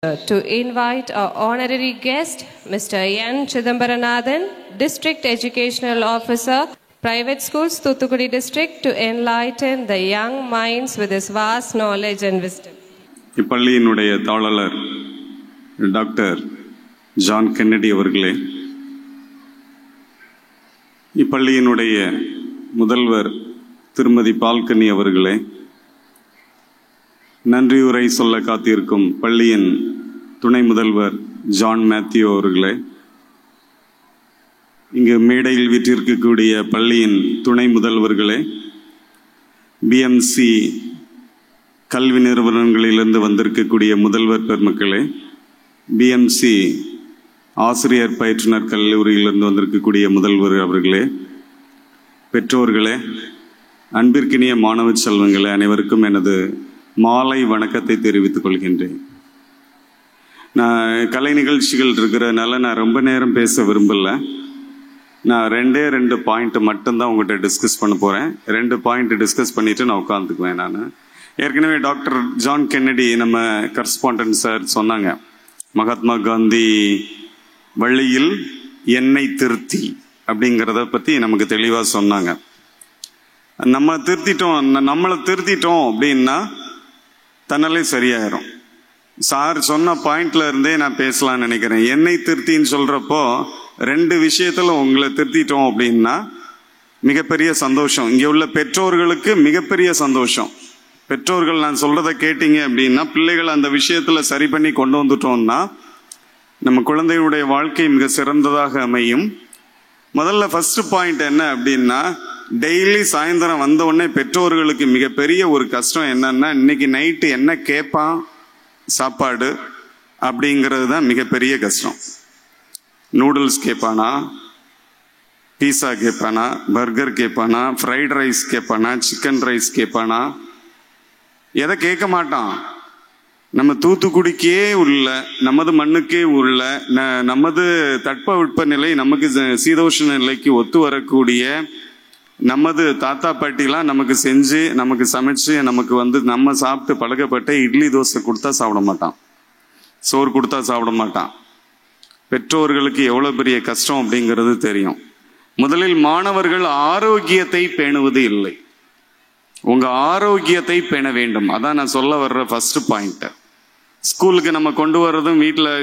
To invite our honorary guest, Mr. N. Chidambaranathan, District Educational Officer, Private Schools, Thuthukudi District, to enlighten the young minds with his vast knowledge and wisdom. இப்பள்ளியினுடைய தாளர் doctor John Kennedy அவர்களே, இப்பள்ளியினுடைய முதல்வர் திருமதி balcony அவர்களே, நன்றியுரை சொல்ல காத்திருக்கும் பள்ளியின் துணை முதல்வர் ஜான் மேத்யூ அவர்களே, இங்கு மேடையில் வீற்றிருக்கக்கூடிய பள்ளியின் துணை முதல்வர்களே, பிஎம்சி கல்வி நிறுவனங்களிலிருந்து வந்திருக்கக்கூடிய முதல்வர் பெருமக்களே, பிஎம்சி ஆசிரியர் பயிற்றுனர் கல்லூரியிலிருந்து வந்திருக்கக்கூடிய முதல்வர் அவர்களே, பெற்றோர்களே, அன்பிற்கினிய மாணவ செல்வங்களே, அனைவருக்கும் எனது மாலை வணக்கத்தை தெரிவித்துக் கொள்கின்றேன். நான் கலை நிகழ்ச்சிகள் இருக்கிறதுனால நான் ரொம்ப நேரம் பேச விரும்பல. நான் ரெண்டு பாயிண்ட் மட்டும்தான் உங்கள்கிட்ட டிஸ்கஸ் பண்ண போகிறேன். 2 பாயிண்ட் டிஸ்கஸ் பண்ணிவிட்டு நான் உட்காந்துக்குவேன். நான் ஏற்கனவே டாக்டர் ஜான் கென்னடி நம்ம கரஸ்பாண்டன்ட் சார் சொன்னாங்க, மகாத்மா காந்தி வழியில் என்னை திருத்தி அப்படிங்கிறத பற்றி நமக்கு தெளிவாக சொன்னாங்க. நம்மளை திருத்திட்டோம் அப்படின்னா தன்னாலே சரியாயிரும். சார் சொன்ன பாயிண்ட்ல இருந்தே நான் பேசலாம்னு நினைக்கிறேன். என்னை திருத்தின்னு சொல்றப்போ 2 விஷயத்துல உங்களை திருத்திட்டோம் அப்படின்னா மிகப்பெரிய சந்தோஷம். இங்க உள்ள பெற்றோர்களுக்கு மிகப்பெரிய சந்தோஷம். பெற்றோர்கள் நான் சொல்றதை கேட்டீங்க அப்படின்னா, பிள்ளைகள் அந்த விஷயத்துல சரி பண்ணி கொண்டு வந்துட்டோம்னா நம்ம குழந்தையுடைய வாழ்க்கை மிக சிறந்ததாக அமையும். முதல்ல ஃபர்ஸ்ட் பாயிண்ட் என்ன அப்படின்னா, டெய்லி சாயந்தரம் வந்த உடனே பெற்றோர்களுக்கு மிகப்பெரிய ஒரு கஷ்டம் என்னன்னா, இன்னைக்கு நைட்டு என்ன கேட்பான் சாப்பாடு அப்படிங்கிறது தான் மிகப்பெரிய கஷ்டம். நூடுல்ஸ் கேட்பானா, பீஸா கேட்பானா, பர்கர் கேட்பானா, ஃப்ரைட் ரைஸ் கேட்பானா, சிக்கன் ரைஸ் கேட்பானா, எதை கேட்க மாட்டான். நம்ம தூத்துக்குடிக்கே உள்ள, நமது மண்ணுக்கே உள்ள, நமது தட்பவெட்ப நிலை நமக்கு சீதோஷ்ண நிலைக்கு ஒத்து வரக்கூடிய நமது தாத்தா பாட்டிலாம் நமக்கு செஞ்சு நமக்கு சமைச்சு நமக்கு நம்ம சாப்பிட்டு பழக்கப்பட்ட இட்லி தோசை கொடுத்தா சாப்பிட மாட்டான், சோறு கொடுத்தா சாப்பிட மாட்டான். பெற்றோர்களுக்கு எவ்வளவு பெரிய கஷ்டம் அப்படிங்கிறது தெரியும். முதலில் மாணவர்கள் ஆரோக்கியத்தை பேணுவது இல்லை. உங்க ஆரோக்கியத்தை பேண வேண்டும். அதான் நான் சொல்ல வர்ற ஃபர்ஸ்ட் பாயிண்ட். ஸ்கூலுக்கு நம்ம கொண்டு வர்றதும், வீட்டில்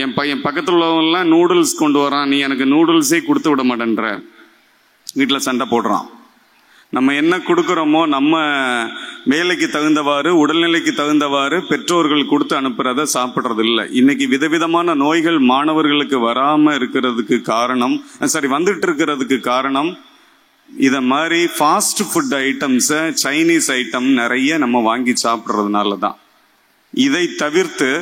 என் பையன் பக்கத்தில் உள்ளவங்கலாம் நூடுல்ஸ் கொண்டு வரான், நீ எனக்கு நூடுல்ஸே கொடுத்து விட மாட்டேன்ற வீட்டில் சண்டை போடுறான். நம்ம என்ன கொடுக்குறோமோ நம்ம வேலைக்கு தகுந்தவாறு, உடல்நிலைக்கு தகுந்தவாறு பெற்றோர்கள் கொடுத்து அனுப்புறத சாப்பிட்றது இல்லை. இன்னைக்கு விதவிதமான நோய்கள் மாணவர்களுக்கு வராம இருக்கிறதுக்கு காரணம், வந்துட்டு இருக்கிறதுக்கு காரணம் இதை மாதிரி ஃபாஸ்ட் ஃபுட் ஐட்டம்ஸை, சைனீஸ் ஐட்டம் நிறைய நம்ம வாங்கி சாப்பிட்றதுனால தான். இதை தவிர்த்து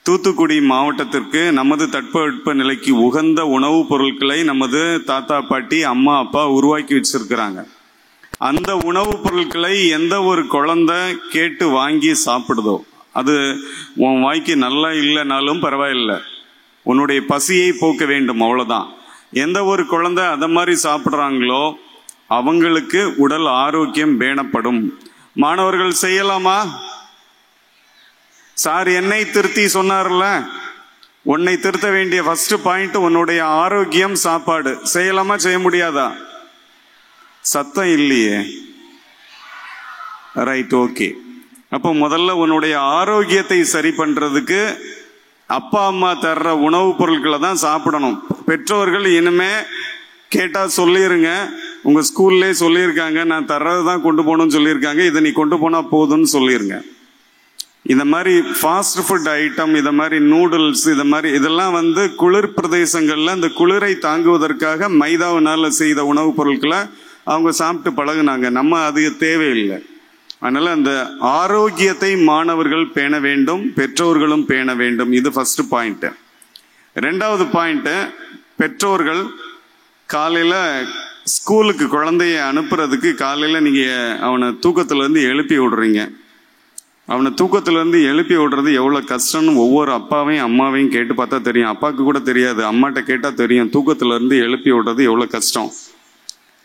தூத்துக்குடி மாவட்டத்திற்கு நமது தட்பவெட்ப நிலைக்கு உகந்த உணவுப் பொருட்களை நமது தாத்தா பாட்டி அம்மா அப்பா உருவாக்கி வச்சிருக்கிறாங்க. அந்த உணவுப் பொருட்களை எந்த ஒரு குழந்தை கேட்டு வாங்கி சாப்பிடுதோ, அது உன் வாய்க்கு நல்லா இல்லைனாலும் பரவாயில்லை, உன்னுடைய பசியை போக்க வேண்டும், அவ்வளவுதான். எந்த ஒரு குழந்தை அதை மாதிரி சாப்பிட்றாங்களோ அவங்களுக்கு உடல் ஆரோக்கியம் பேணப்படும். மாணவர்கள் செய்யலாமா? சார் என்னை திருத்தி சொன்னார்ல, உன்னை திருத்த வேண்டிய ஃபர்ஸ்ட் பாயிண்ட் உன்னுடைய ஆரோக்கியம், சாப்பாடு. செய்யலாமா, செய்ய முடியாதா? சத்தம் இல்லையே. Right, okay. அப்போ முதல்ல உன்னுடைய ஆரோக்கியத்தை சரி பண்றதுக்கு அப்பா அம்மா தர்ற உணவுப் பொருட்களை தான் சாப்பிடணும். பெற்றோர்கள் இனிமே கேட்டா சொல்லிருங்க, உங்க ஸ்கூல்லே சொல்லியிருக்காங்க, நான் தர்றதுதான் கொண்டு போகணும்னு சொல்லியிருக்காங்க, இதை நீ கொண்டு போனா போதும்னு சொல்லிருங்க. இந்த மாதிரி ஃபாஸ்ட் ஃபுட் ஐட்டம், இதை மாதிரி நூடுல்ஸ், இதை மாதிரி இதெல்லாம் குளிர் பிரதேசங்கள்ல இந்த குளிரை தாங்குவதற்காக மைதாவினால செய்த உணவுப் பொருட்களை அவங்க சாப்பிட்டு பழகுனாங்க. நம்ம அது தேவையில்லை. அதனால அந்த ஆரோக்கியத்தை மாணவர்கள் பேண வேண்டும், பெற்றோர்களும் பேண வேண்டும். இது ஃபர்ஸ்ட் பாயிண்ட். 2வது பாயிண்ட், பெற்றோர்கள் காலையில ஸ்கூலுக்கு குழந்தைய அனுப்புறதுக்கு காலையில நீங்க அவனை தூக்கத்துல இருந்து எழுப்பி விடுறீங்க. அவனை தூக்கத்துல இருந்து எழுப்பி விடுறது எவ்வளவு கஷ்டம்னு ஒவ்வொரு அப்பாவையும் அம்மாவையும் கேட்டு பார்த்தா தெரியும். அப்பாவுக்கு கூட தெரியாது, அம்மாட்ட கேட்டா தெரியும். தூக்கத்துல இருந்து எழுப்பி விடுறது எவ்வளவு கஷ்டம்.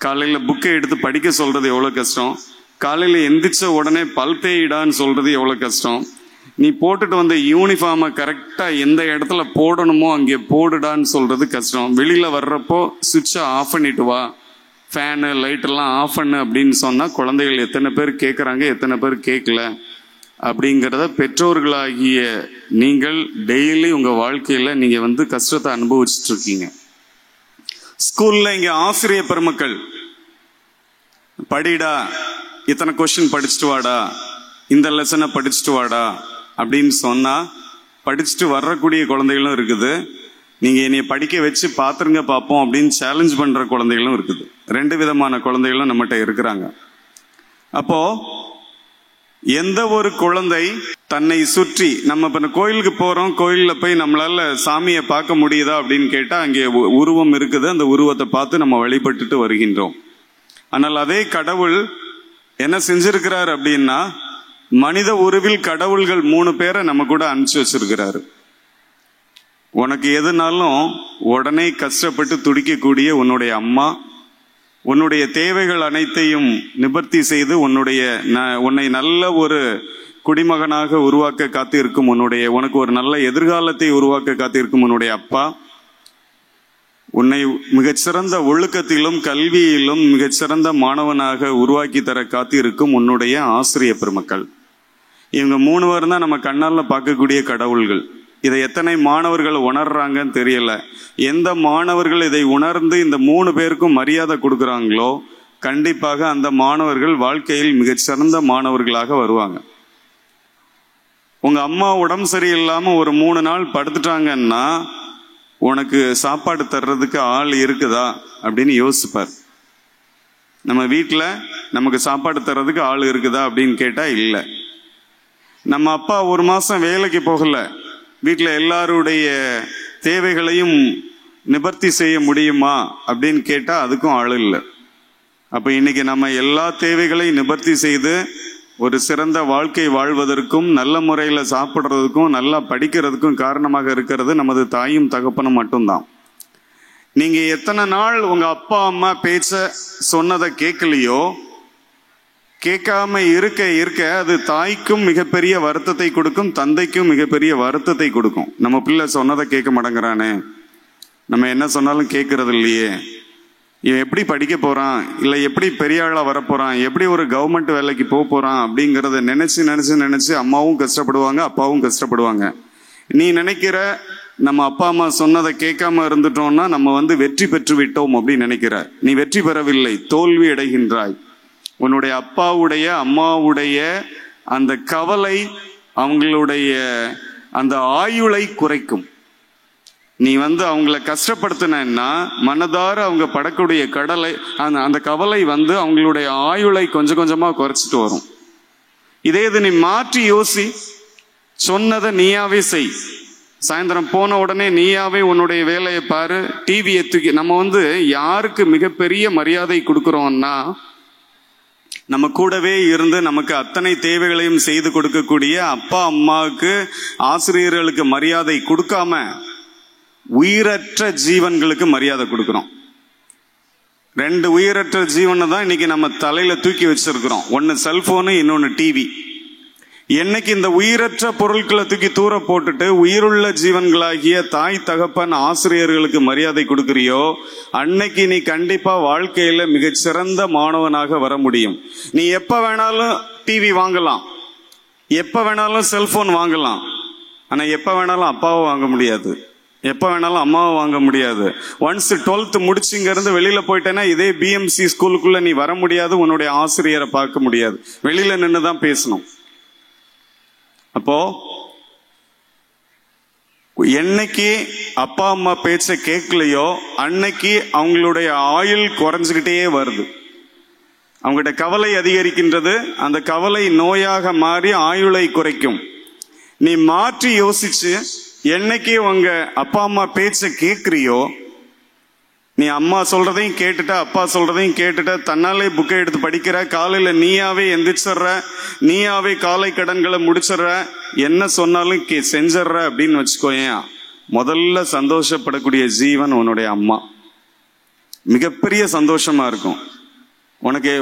காலையில புக்கை எடுத்து படிக்க சொல்றது எவ்வளவு கஷ்டம். காலையில எந்திரிச்ச உடனே பல் தேயிடான்னு சொல்றது எவ்வளவு கஷ்டம். நீ போட்டுட்டு வந்த யூனிஃபார்மை கரெக்டாக எந்த இடத்துல போடணுமோ அங்கே போடுடான்னு சொல்கிறது கஷ்டம். வெளியில் வர்றப்போ சுவிட்சை ஆஃப் பண்ணிட்டு வா, ஃபேனு லைட்டெல்லாம் ஆஃப் பண்ணு அப்படின்னு சொன்னால் குழந்தைகள் எத்தனை பேர் கேட்குறாங்க, எத்தனை பேர் கேட்கல அப்படிங்கிறத பெற்றோர்களாகிய நீங்கள் டெய்லி உங்கள் வாழ்க்கையில் நீங்கள் கஷ்டத்தை அனுபவிச்சுட்டு இருக்கீங்க. ஸ்கூலில் இங்கே ஆசிரியர் பெருமக்கள் படிடா, இத்தனை கொஸ்டின் படிச்சுட்டு வாடா, இந்த லெசனை படிச்சுட்டு வாடா அப்படின்னு சொன்னால் படிச்சுட்டு வரக்கூடிய குழந்தைகளும் இருக்குது. நீங்கள் என்னைய படிக்க வச்சு பார்த்துருங்க பார்ப்போம் அப்படின்னு சேலஞ்ச் பண்ணுற குழந்தைகளும் இருக்குது. 2 விதமான குழந்தைகளும் நம்மகிட்ட இருக்கிறாங்க. அப்போது எந்த ஒரு குழந்தை தன்னை சுற்றி, நம்ம இப்போ கோயிலுக்கு போகிறோம், கோயிலில் போய் நம்மளால சாமியை பார்க்க முடியுதா அப்படின்னு கேட்டால் அங்கே உருவம் இருக்குது, அந்த உருவத்தை பார்த்து நம்ம வழிபட்டுட்டு வருகின்றோம். ஆனால் அதே கடவுள் என்ன செஞ்சிருக்கிறார் அப்படின்னா, மனித உருவில் கடவுள்கள் 3 பேரை நம்ம கூட அனுப்பிச்சு வச்சிருக்கிறாரு. உனக்கு எதுனாலும் உடனே கஷ்டப்பட்டு துடிக்கக்கூடிய உன்னுடைய அம்மா, உன்னுடைய தேவைகள் அனைத்தையும் நிவர்த்தி செய்து உன்னை நல்ல ஒரு குடிமகனாக உருவாக்க காத்திருக்கும் உனக்கு ஒரு நல்ல எதிர்காலத்தை உருவாக்க காத்திருக்கும் உன்னுடைய அப்பா, உன்னை மிகச்சிறந்த ஒழுக்கத்திலும் கல்வியிலும் மிகச்சிறந்த மாணவனாக உருவாக்கி தர காத்திருக்கும் உன்னுடைய ஆசிரியர் பெருமக்கள். இவங்க 3 பேரும் தான் நம்ம கண்ணால் பார்க்கக்கூடிய கடவுள்கள். இதை எத்தனை மாணவர்கள் உணர்றாங்கன்னு தெரியல. எந்த மாணவர்கள் இதை உணர்ந்து இந்த 3 பேருக்கும் மரியாதை கொடுக்குறாங்களோ கண்டிப்பாக அந்த மாணவர்கள் வாழ்க்கையில் மிகச்சிறந்த மாணவர்களாக வருவாங்க. உங்க அம்மா உடம்பு சரியில்லாமல் ஒரு 3 நாள் படுத்துட்டாங்கன்னா உனக்கு சாப்பாடு தர்றதுக்கு ஆள் இருக்குதா அப்படின்னு யோசிப்பார். நம்ம வீட்டில் நமக்கு சாப்பாடு தர்றதுக்கு ஆள் இருக்குதா அப்படின்னு கேட்டால் இல்லை. நம்ம அப்பா 1 மாதம் வேலைக்கு போகல, வீட்டில் எல்லாருடைய தேவைகளையும் நிவர்த்தி செய்ய முடியுமா அப்படின்னு கேட்டால் அதுக்கும் ஆள் இல்லை. அப்போ இன்னைக்கு நம்ம எல்லா தேவைகளையும் நிவர்த்தி செய்து ஒரு சிறந்த வாழ்க்கை வாழ்வதற்கும் நல்ல முறையில் சாப்பிட்றதுக்கும் நல்லா படிக்கிறதுக்கும் காரணமாக இருக்கிறது நமது தாயும் தகப்பனும் மட்டும்தான். நீங்கள் எத்தனை நாள் உங்கள் அப்பா அம்மா பேச்ச சொன்னதை கேட்கலையோ, கேட்காம இருக்க அது தாய்க்கும் மிகப்பெரிய வருத்தத்தை கொடுக்கும், தந்தைக்கும் மிகப்பெரிய வருத்தத்தை கொடுக்கும். நம்ம பிள்ளை சொன்னதை கேட்க மாட்டேங்கிறானே, நம்ம என்ன சொன்னாலும் கேட்கறது இல்லையே, இவன் எப்படி படிக்க போறான், இல்லை எப்படி பெரிய ஆளா வரப்போறான், எப்படி ஒரு கவர்மெண்ட் வேலைக்கு போக போறான் அப்படிங்கிறத நினைச்சு அம்மாவும் கஷ்டப்படுவாங்க, அப்பாவும் கஷ்டப்படுவாங்க. நீ நினைக்கிற நம்ம அப்பா அம்மா சொன்னதை கேட்காம இருந்துட்டோம்னா நம்ம வெற்றி பெற்று விட்டோம் அப்படின்னு நினைக்கிற. நீ வெற்றி பெறவில்லை, தோல்வி அடைகின்றாய். உன்னுடைய அப்பாவுடைய அம்மாவுடைய அந்த கவலை அவங்களுடைய அந்த ஆயுளை குறைக்கும். நீ அவங்கள கஷ்டப்படுத்தினா மனதார அவங்க படக்கூடிய அந்த கவலை அவங்களுடைய ஆயுளை கொஞ்சம் கொஞ்சமா குறைச்சிட்டு வரும். இதே இது நீ மாற்றி யோசி, சொன்னதை நீயாவே செய். சாயந்தரம் போன உடனே நீயாவே உன்னுடைய வேலையை பாரு, டிவியை தூக்கி. நம்ம யாருக்கு மிகப்பெரிய மரியாதை கொடுக்குறோம்னா, நம்ம கூடவே இருந்து நமக்கு அத்தனை தேவைகளையும் செய்து கொடுக்கக்கூடிய அப்பா அம்மாவுக்கு ஆசிரியர்களுக்கு மரியாதை கொடுக்காம உயிரற்ற ஜீவன்களுக்கு மரியாதை கொடுக்கிறோம். 2 உயிரற்ற ஜீவனை தான் இன்னைக்கு நம்ம தலையில தூக்கி வச்சிருக்கிறோம். ஒன்னு செல்போனு, இன்னொன்னு டிவி. என்னைக்கு இந்த உயிரற்ற பொருட்களை தூக்கி தூர போட்டுட்டு உயிருள்ள ஜீவன்களாகிய தாய் தகப்பன் ஆசிரியர்களுக்கு மரியாதை கொடுக்கிறியோ அன்னைக்கு நீ கண்டிப்பா வாழ்க்கையில மிகச்சிறந்த மாணவனாக வர முடியும். நீ எப்ப வேணாலும் டிவி வாங்கலாம், எப்ப வேணாலும் செல்போன் வாங்கலாம், ஆனா எப்ப வேணாலும் அப்பாவை வாங்க முடியாது, எப்ப வேணாலும் அம்மாவை வாங்க முடியாது. ஒன்ஸ் 12th முடிச்சு இங்க இருந்து வெளியில போயிட்டேன்னா இதே பிஎம்சி ஸ்கூலுக்குள்ள நீ வர முடியாது, உன்னுடைய ஆசிரியரை பார்க்க முடியாது, வெளியில நின்றுதான் பேசணும். அப்போ என்னைக்கு அப்பா அம்மா பேச்ச கேட்கலையோ அன்னைக்கு அவங்களுடைய ஆயுள் குறைஞ்சுக்கிட்டே வருது, அவங்ககிட்ட கவலை அதிகரிக்கின்றது. அந்த கவலை நோயாக மாறி ஆயுளை குறைக்கும். நீ மாற்றி யோசிச்சு என்னைக்கு உங்க அப்பா அம்மா பேச்ச கேட்கிறியோ, நீ அம்மா சொல்றதையும் கேட்டுட்ட அப்பா சொல்றதையும் கேட்டுட்ட, தன்னாலே புக்கை எடுத்து படிக்கிற, காலையில நீயாவே எந்திரிச்சிடுற, நீயாவே காலை கடன்களை முடிச்சிடுற, என்ன சொன்னாலும் செஞ்சிடுற அப்படின்னு வச்சுக்கோயேன். முதல்ல சந்தோஷப்படக்கூடிய ஜீவன் உன்னுடைய அம்மா. மிகப்பெரிய சந்தோஷமா இருக்கும் உனக்கு.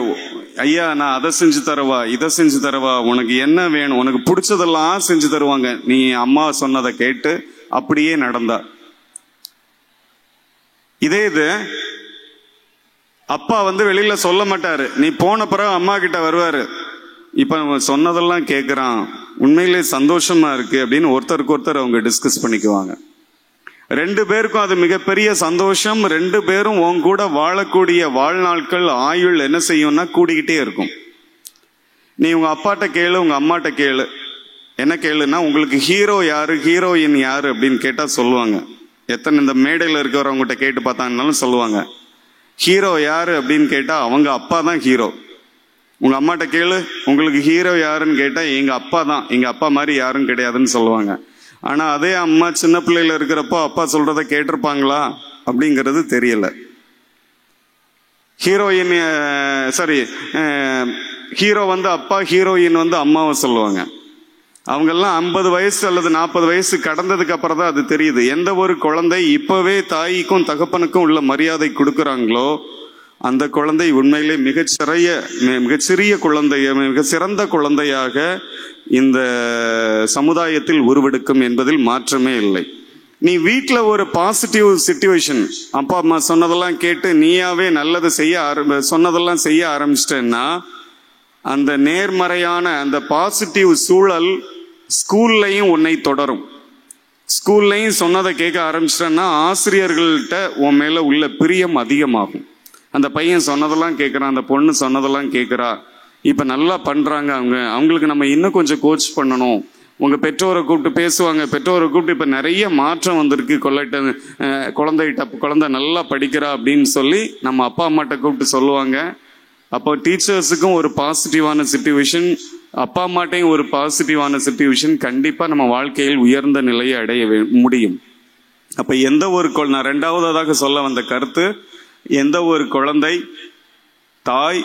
ஐயா நான் அதை செஞ்சு தரவா, இதை செஞ்சு தரவா, உனக்கு என்ன வேணும், உனக்கு பிடிச்சதெல்லாம் செஞ்சு தருவாங்க. நீ அம்மா சொன்னதை கேட்டு அப்படியே நடந்தா. இதே இது அப்பா வெளியில சொல்ல மாட்டாரு, நீ போன பிறகு அம்மா கிட்ட வருவாரு, இப்ப சொன்னதெல்லாம் கேட்கிறான், உண்மையிலே சந்தோஷமா இருக்கு அப்படின்னு ஒருத்தருக்கு ஒருத்தர் அவங்க டிஸ்கஸ் பண்ணிக்குவாங்க. ரெண்டு பேருக்கும் அது மிகப்பெரிய சந்தோஷம். ரெண்டு பேரும் உன் கூட வாழக்கூடிய வாழ்நாட்கள் ஆயுள் என்ன செய்யும்னா கூடிக்கிட்டே இருக்கும். நீ உங்க அப்பாட்ட கேளு, உங்க அம்மாட்ட கேளு. என்ன கேளுன்னா, உங்களுக்கு ஹீரோ யாரு, ஹீரோயின் யாரு அப்படின்னு கேட்டா சொல்லுவாங்க. எத்தனை இந்த மேடையில் இருக்கிறவங்ககிட்ட கேட்டு பார்த்தாங்கனாலும் சொல்லுவாங்க. ஹீரோ யாரு அப்படின்னு கேட்டா அவங்க அப்பா தான் ஹீரோ. உங்க அம்மாட்ட கேளு, உங்களுக்கு ஹீரோ யாருன்னு கேட்டா எங்க அப்பா தான், எங்க அப்பா மாதிரி யாரும் கிடையாதுன்னு சொல்லுவாங்க. ஆனா அதே அம்மா சின்ன பிள்ளையில இருக்கிறப்போ அப்பா சொல்றத கேட்டிருப்பாங்களா அப்படிங்கிறது தெரியல. ஹீரோயின் ஹீரோ அப்பா, ஹீரோயின் அம்மாவை சொல்லுவாங்க. அவங்கெல்லாம் 50 வயசு அல்லது 40 வயசு கடந்ததுக்கு அப்புறம் தான் அது தெரியுது. எந்த ஒரு குழந்தை இப்பவே தாய்க்கும் தகப்பனுக்கும் உள்ள மரியாதை கொடுக்கறாங்களோ அந்த குழந்தை உண்மையிலே மிகச்சிறிய குழந்தைய, மிக சிறந்த குழந்தையாக இந்த சமுதாயத்தில் உருவெடுக்கும் என்பதில் மாற்றமே இல்லை. நீ வீட்டில் ஒரு பாசிட்டிவ் சிச்சுவேஷன், அப்பா அம்மா சொன்னதெல்லாம் கேட்டு நீயாவே நல்லது சொன்னதெல்லாம் செய்ய ஆரம்பிச்சிட்டேன்னா அந்த நேர்மறையான அந்த பாசிட்டிவ் சூழல் ஸ்கூல்லையும் உன்னை தொடரும். ஸ்கூல்லையும் சொன்னதை கேட்க ஆரம்பிச்சிட்டேன்னா ஆசிரியர்கள்ட்ட உன் மேல உள்ள பிரியம் அதிகமாகும். அந்த பையன் சொன்னதெல்லாம் கேட்குறான், அந்த பொண்ணு சொன்னதெல்லாம் கேட்குறா, இப்போ நல்லா பண்ணுறாங்க, அவங்களுக்கு நம்ம இன்னும் கொஞ்சம் கோச் பண்ணணும். உங்கள் பெற்றோரை கூப்பிட்டு பேசுவாங்க, பெற்றோரை கூப்பிட்டு இப்போ நிறைய மாற்றம் வந்திருக்கு, குழந்தை நல்லா படிக்கிறா அப்படின்னு சொல்லி நம்ம அப்பா அம்மாட்ட கூப்பிட்டு சொல்லுவாங்க. அப்போ டீச்சர்ஸுக்கும் ஒரு பாசிட்டிவான சிச்சுவேஷன், அப்பா அம்மாட்டையும் ஒரு பாசிட்டிவான சிச்சுவேஷன், கண்டிப்பாக நம்ம வாழ்க்கையில் உயர்ந்த நிலையை அடைய முடியும். அப்போ நான் ரெண்டாவதாக சொல்ல வந்த கருத்து, எந்த ஒரு குழந்தை தாய்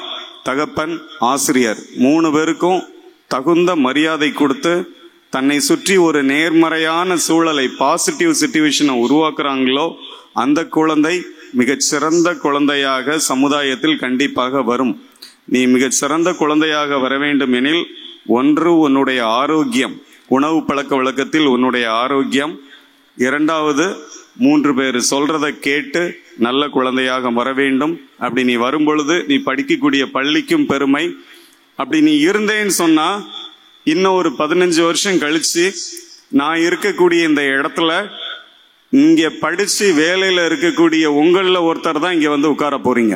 தகப்பன் ஆசிரியர் 3 பேருக்கும் தகுந்த மரியாதை கொடுத்து தன்னை சுற்றி ஒரு நேர்மறையான சூழலை, பாசிட்டிவ் சிச்சுவேஷனை உருவாக்குறாங்களோ அந்த குழந்தை மிகச்சிறந்த குழந்தையாக சமுதாயத்தில் கண்டிப்பாக வரும். நீ மிகச்சிறந்த குழந்தையாக வர வேண்டும் எனில் ஒன்று உன்னுடைய ஆரோக்கியம், உணவு பழக்க வழக்கத்தில் உன்னுடைய ஆரோக்கியம். இரண்டாவது 3 பேர் சொல்றத கேட்டு நல்ல குழந்தையாக வர வேண்டும். அப்படி நீ வரும்பொழுது நீ படிக்கக்கூடிய பள்ளிக்கும் பெருமை. அப்படி நீ இருந்தேன்னு சொன்னா இன்னும் ஒரு 15 வருஷம் கழிச்சு நான் இருக்கக்கூடிய இந்த இடத்துல இங்க படிச்சு வேலையில இருக்கக்கூடிய உங்களில் ஒருத்தர் தான் இங்க உட்கார போறீங்க.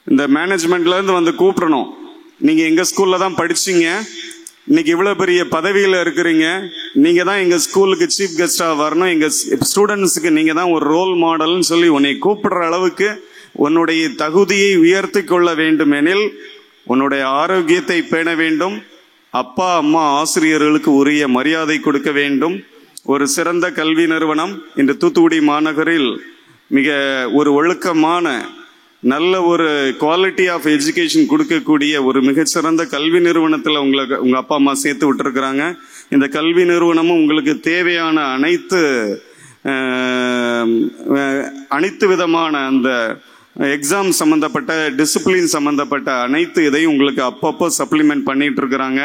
இந்த மேனேஜ்மெண்ட்ல இருந்து கூப்பிடணும், நீங்க எங்க ஸ்கூல்ல தான் படிச்சீங்க, இன்னைக்கு இவ்வளவு பெரிய பதவியில இருக்கிறீங்க, நீங்க தான் எங்க ஸ்கூலுக்கு சீஃப் கெஸ்டா வரணும், எங்க ஸ்டூடெண்ட்ஸுக்கு நீங்க தான் ஒரு ரோல் மாடல்னு சொல்லி உன்னை கூப்பிடுற அளவுக்கு உன்னுடைய தகுதியை உயர்த்தி கொள்ள வேண்டும் எனில் உன்னுடைய ஆரோக்கியத்தை பேண வேண்டும். அப்பா அம்மா ஆசிரியர்களுக்கு உரிய மரியாதை கொடுக்க வேண்டும். ஒரு சிறந்த கல்வி நிறுவனம் இன்று தூத்துக்குடி மாநகரில் மிக ஒரு ஒழுக்கமான நல்ல ஒரு குவாலிட்டி ஆஃப் எஜுகேஷன் கொடுக்கக்கூடிய ஒரு மிகச்சிறந்த கல்வி நிறுவனத்தில் உங்க அப்பா அம்மா சேர்த்து விட்டுருக்குறாங்க. இந்த கல்வி நிறுவனமும் உங்களுக்கு தேவையான அனைத்து விதமான அந்த எக்ஸாம் சம்பந்தப்பட்ட டிசிப்ளின் சம்பந்தப்பட்ட அனைத்து இதையும் உங்களுக்கு அப்பப்போ சப்ளிமெண்ட் பண்ணிட்டு இருக்கிறாங்க.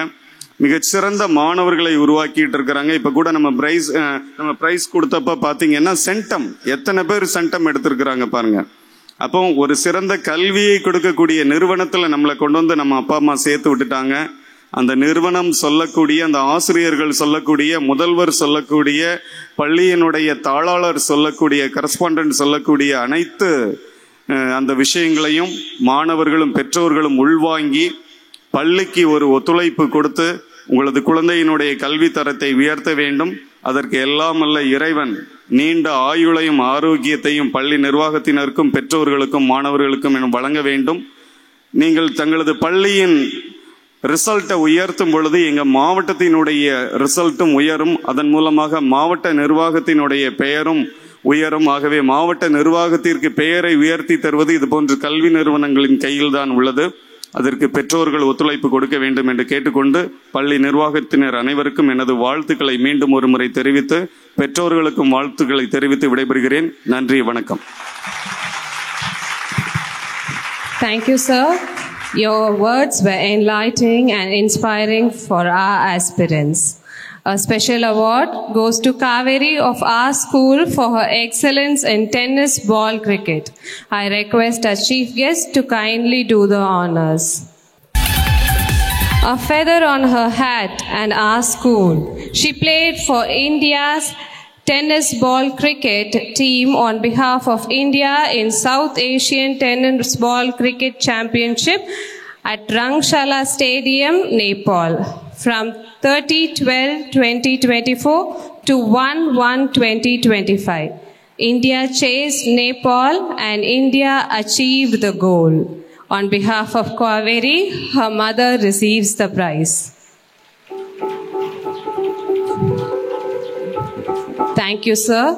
மிகச்சிறந்த மாணவர்களை உருவாக்கிட்டு இருக்கிறாங்க. இப்ப கூட நம்ம பிரைஸ் கொடுத்தப்ப பாத்தீங்கன்னா சென்டம், எத்தனை பேர் சென்டம் எடுத்திருக்கிறாங்க பாருங்க. அப்போ ஒரு சிறந்த கல்வியை கொடுக்கக்கூடிய நிறுவனத்துல நம்மளை கொண்டு நம்ம அப்பா அம்மா சேர்த்து விட்டுட்டாங்க. அந்த நிறுவனம் சொல்லக்கூடிய, அந்த ஆசிரியர்கள் சொல்லக்கூடிய, முதல்வர் சொல்லக்கூடிய, பள்ளியினுடைய தாளாளர் சொல்லக்கூடிய, கரஸ்பாண்டன்ட் சொல்லக்கூடிய அனைத்து அந்த விஷயங்களையும் மாணவர்களும் பெற்றோர்களும் உள்வாங்கி பள்ளிக்கு ஒரு ஒத்துழைப்பு கொடுத்து உங்களது குழந்தையினுடைய கல்வி தரத்தை உயர்த்த வேண்டும். அதற்கு எல்லாம் அல்ல இறைவன் நீண்ட ஆயுளையும் ஆரோக்கியத்தையும் பள்ளி நிர்வாகத்தினருக்கும் பெற்றோர்களுக்கும் மாணவர்களுக்கும் என வழங்க வேண்டும். நீங்கள் தங்களது பள்ளியின் ரிசல்ட்டை உயர்த்தும் பொழுது எங்க மாவட்டத்தினுடைய ரிசல்ட்டும் உயரும். அதன் மூலமாக மாவட்ட நிர்வாகத்தினுடைய பெயரும் உயரும். ஆகவே மாவட்ட நிர்வாகத்திற்கு பெயரை உயர்த்தி தருவது இது போன்ற கல்வி நிறுவனங்களின் கையில் தான் உள்ளது. அதற்கு பெற்றோர்கள் ஒத்துழைப்பு கொடுக்க வேண்டும் என்று கேட்டுக்கொண்டு பள்ளி நிர்வாகத்தினர் அனைவருக்கும் எனது வாழ்த்துக்களை மீண்டும் ஒரு முறை தெரிவித்து பெற்றோர்களுக்கும் வாழ்த்துக்களை தெரிவித்து விடைபெறுகிறேன். நன்றி, வணக்கம். Thank you, sir. Your words were enlightening and inspiring for our aspirants. A special award goes to Kaveri of our school for her excellence in tennis ball cricket. I request our chief guest to kindly do the honors. A feather on her hat and our school. She played for India's tennis ball cricket team on behalf of India in South Asian Tennis Ball Cricket Championship at Rangshala Stadium, Nepal, from 30/12/2024 to 1/1/2025. India chased Nepal and India achieved the goal. On behalf of Kaveri, her mother receives the prize. Thank you, sir.